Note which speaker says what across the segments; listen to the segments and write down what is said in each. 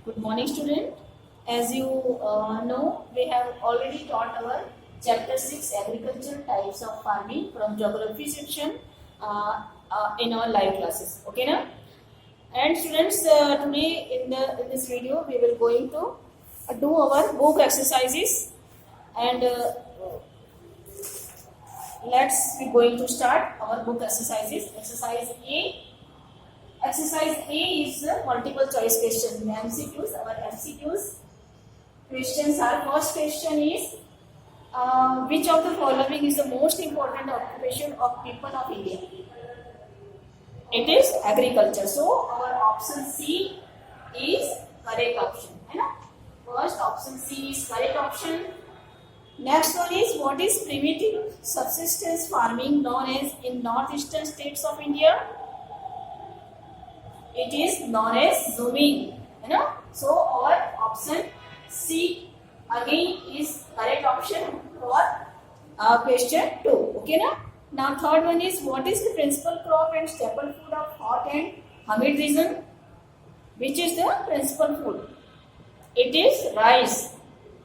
Speaker 1: Good morning, student. As you know, we have already taught our chapter 6 agricultural types of farming from geography section in our live classes. Okay, now? And students, today in this video, we will going to do our book exercises, and let's be going to start our book exercises. Exercise A. Exercise A is a multiple choice question. MCQs. Our MCQs questions are: first question is which of the following is the most important occupation of people of India? It is agriculture. So our option C is correct option. है ना? First option C is correct option. Next one is, what is primitive subsistence farming known as in northeastern states of India? It is known as zooming. है ना? So our option C again is correct option for question 2. Okay na? Now third one is, what is the principal crop and staple food of hot and humid region? Which is the principal food? It is rice.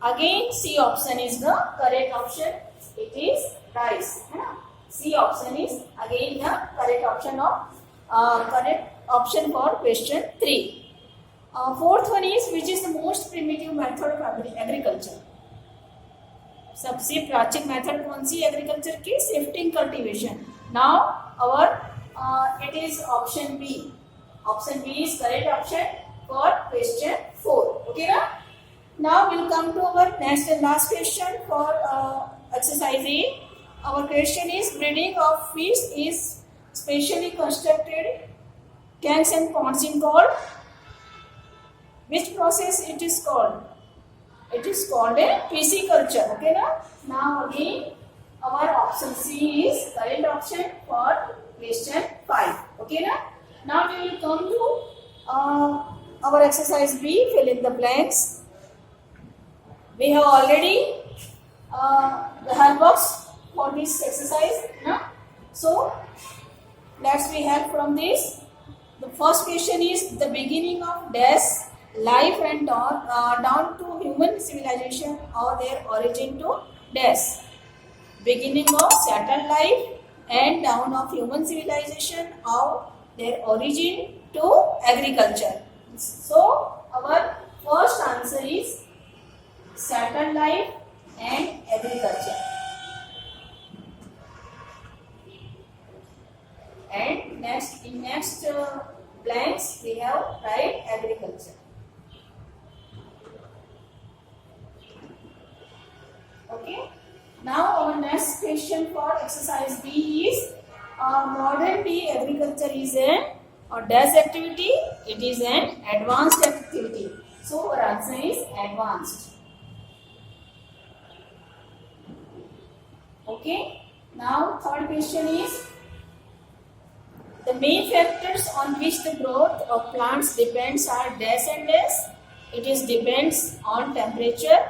Speaker 1: Again C option is the correct option. It is rice. है ना? C option is again the correct option of correct option for question 3. Fourth one is, which is the most primitive method of agriculture? सबसे प्राचीन method कौन सी agriculture की? Shifting cultivation. Now our it is option B. Option B is correct option for question 4. Okay ना? Now will come to our next and last question for exercise A. Our question is, breeding of fish is specially constructed tanks and ponds in called? Which process it is called? It is called a pisciculture. Okay na? Now again our option C is correct option for question 5. Okay na? Now we will come to our exercise B, fill in the blanks. We have already the help box for this exercise na? So let's be help from this. The first question is, the beginning of dash life and down to human civilization or their origin to dash. Beginning of Saturn life and down of human civilization or their origin to agriculture. So our first answer is Saturn life and agriculture. And next blanks we have write agriculture. Okay. Now our next question for exercise B is, modern day agriculture is a dash activity. It is an advanced activity. So our answer is advanced. Okay. Now third question is, the main factors on which the growth of plants depends are dash and dash. It is depends on temperature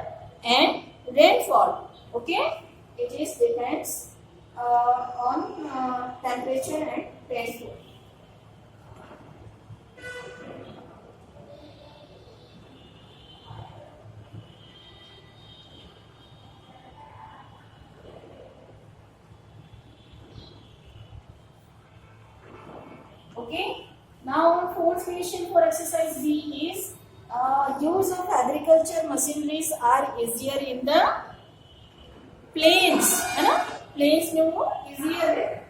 Speaker 1: and rainfall. Okay, it is depends on temperature and rainfall. Okay. Now fourth question for exercise B is, use of agriculture machineries are easier in the plains. है ना? Plains में वो easier है.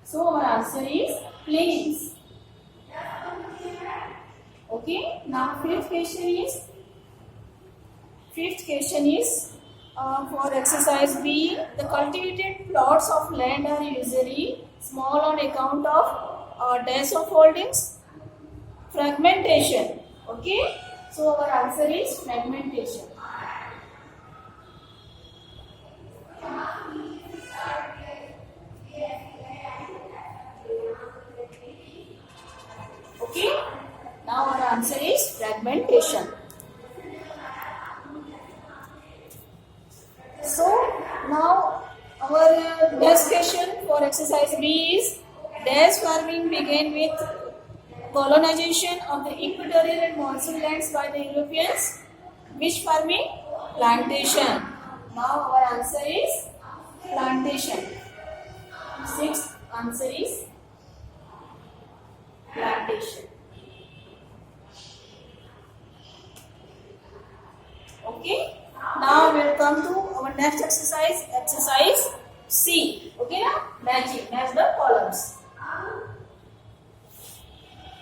Speaker 1: So our answer is plains. Okay. Now fifth question is for exercise B, the cultivated plots of land are usually small on account of dash of holdings. Fragmentation. Okay, so our answer is fragmentation. Okay, now our answer is fragmentation. So now our next question for exercise B is, dash farming began with colonization of the equatorial and monsoon lands by the Europeans. Which farming? Plantation. Now our answer is plantation. Sixth answer is plantation. Okay. Now we'll come to our next exercise. Exercise C. Okay, now matching. Match the columns.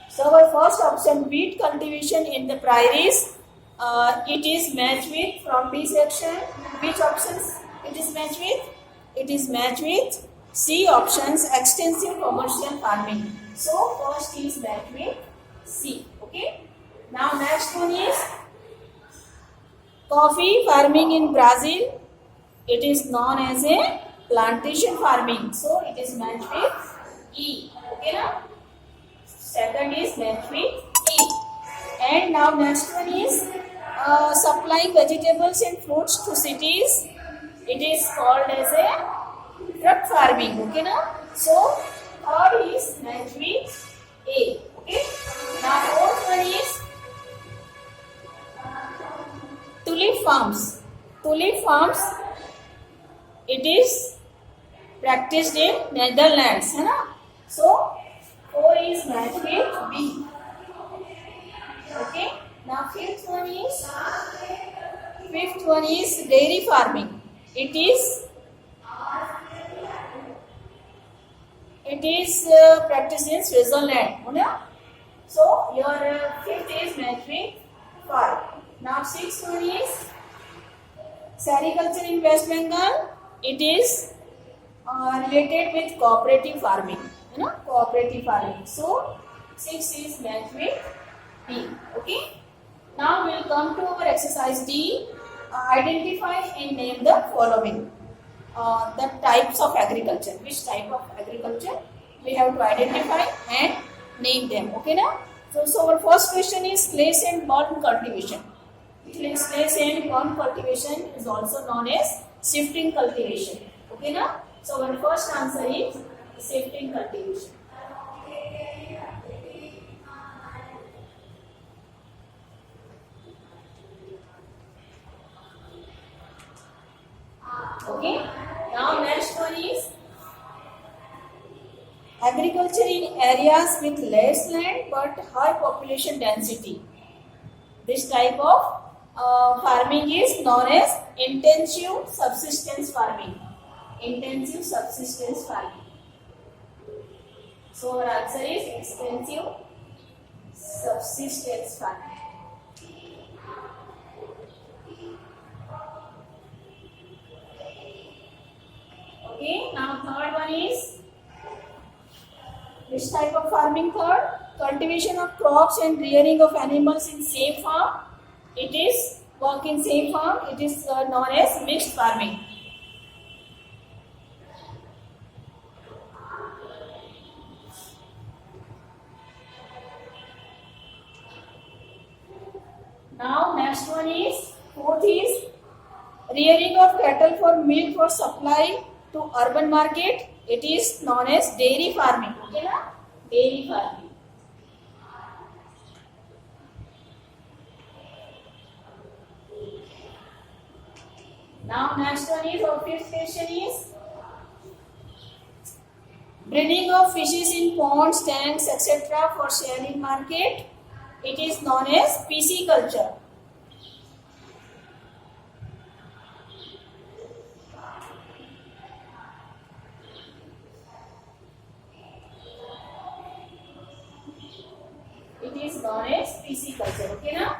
Speaker 1: So our first option, wheat cultivation in the prairies. It is matched with from B section. Which options it is matched with? It is matched with C options, extensive commercial farming. So first is matched with C. Okay. Now next one is coffee farming in Brazil. It is known as a plantation farming. So it is matched with E. Okay, now second is matched with E. And now next one is supplying vegetables and fruits to cities. It is called as a truck farming. Okay, now so third is matched with A. Okay. Now fourth one is tulip farms. Tulip farms, it is practiced in Netherlands, है ना? So 4 is matched with B. Okay. Now fifth one is dairy farming. It is practiced in Switzerland, है ना? So your fifth is matched with 5. Now sixth one is sericulture in West Bengal. It is related with cooperative farming, you know, cooperative farming. So 6 is matched with B. Okay. Now we will come to our exercise D. Identify and name the following. The types of agriculture. Which type of agriculture we have to identify and name them. Okay, now. So our first question is place and palm cultivation. Place and palm cultivation is also known as shifting cultivation. Okay, now. So our first answer is shifting cultivation. Okay. Now next one is agriculture in areas with less land but high population density. This type of farming is known as intensive subsistence farming. Intensive subsistence farming. So our answer is extensive subsistence farming. Okay, now third one is which type of farming? Third, cultivation of crops and rearing of animals in same farm. It is work in same farm. It is known as mixed farming. Now next one is fourth is rearing of cattle for milk for supply to urban market. It is known as dairy farming. Okay, na? Dairy farming. Now next one is our fifth question is breeding of fishes in ponds, tanks, etc. for sale in market. It is known as pisciculture. It is known as pisciculture. Okay, now?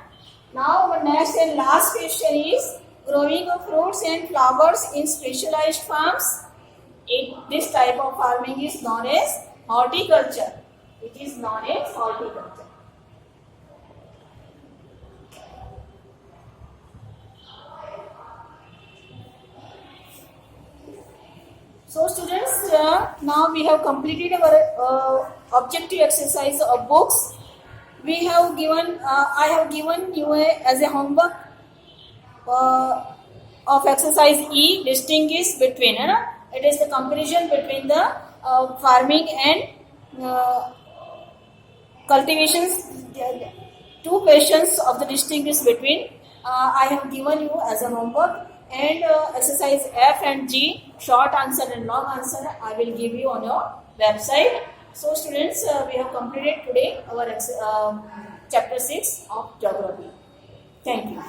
Speaker 1: Now our next and last question is growing of fruits and flowers in specialized farms. This type of farming is known as horticulture. It is known as horticulture. So students, now we have completed our objective exercise of books. We have given, I have given you as a homework of exercise E, distinguish between. It is the comparison between the farming and cultivations, two questions of the distinguish between. I have given you as a homework, and exercise F and G, short answer and long answer, I will give you on your website. So students, we have completed today our chapter 6 of geography. Thank you.